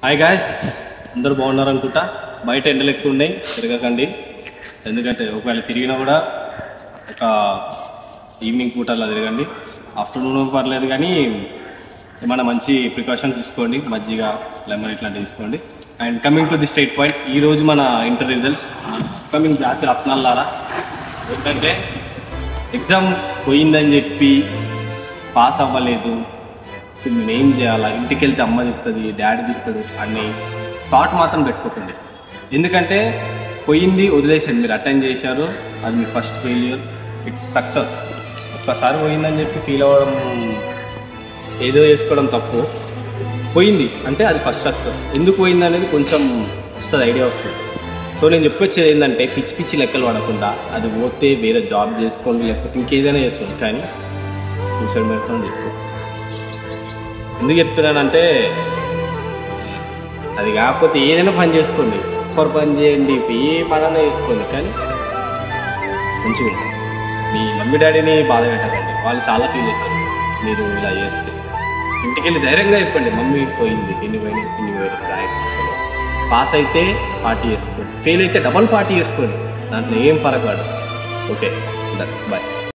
Hi guys, అందరూ బాగున్నారు అనుకుంటా. బయట ఎండలు ఎక్కువ ఉన్నాయి, తిరగకండి. ఎందుకంటే ఒకవేళ తిరిగినా కూడా ఒక ఈవినింగ్ పూట అలా తిరగండి. ఆఫ్టర్నూన్ పర్లేదు, కానీ ఏమైనా మంచి ప్రికాషన్స్ తీసుకోండి. మజ్జిగ, లెమన్ ఇట్లాంటివి తీసుకోండి. And coming to the straight point, ఈరోజు మన ఇంటర్ రిజల్ట్స్ కమింగ్ జాతి రత్నాలారా. ఏంటంటే ఎగ్జామ్ పోయిందని చెప్పి పాస్ అవ్వలేదు, నేనేం చేయాలా, ఇంటికి వెళ్తే అమ్మ తిడుతుంది, డాడీ తిడుతుంది అని థాట్ మాత్రం పెట్టుకోకండి. ఎందుకంటే పోయింది వదిలేసండి, మీరు అటెండ్ చేశారు, అది మీ ఫస్ట్ ఫెయిల్యూర్, ఇట్స్ సక్సెస్. ఒక్కసారి పోయిందని చెప్పి ఫీల్ అవ్వడం, ఏదో చేసుకోవడం తప్పు. పోయింది అంటే అది ఫస్ట్ సక్సెస్. ఎందుకు పోయింది అనేది కొంచెం వస్తుంది, ఐడియా వస్తుంది. సో నేను చెప్పొచ్చేది ఏంటంటే, పిచ్చి పిచ్చి లెక్కలు పడకుండా అది పోతే వేరే జాబ్ చేసుకోండి, లేకపోతే ఇంకేదైనా చేసుకోండి, కానీ సూసైడ్ మాత్రం చేసుకోండి. ఎందుకు చెప్తున్నానంటే, అది కాకపోతే ఏదైనా పని చేసుకోండి, ఒక్కరు పని చేయండి, ఏ పనైనా చేసుకోండి, కానీ మంచిగా ఉంటుంది. మీ మమ్మీ డాడీని బాధ పెట్టకండి, వాళ్ళు చాలా ఫీల్ అవుతారు మీరు ఇలా చేస్తే. ఇంటికి వెళ్ళి ధైర్యంగా చెప్పండి, మమ్మీ పోయింది, ఇన్ని పోయినాయి రాయకుండా. పాస్ అయితే పార్టీ చేసుకోండి, ఫెయిల్ అయితే డబల్ పార్టీ చేసుకోండి, దాంట్లో ఏం ఫరక్ పడదు. Okay, bye.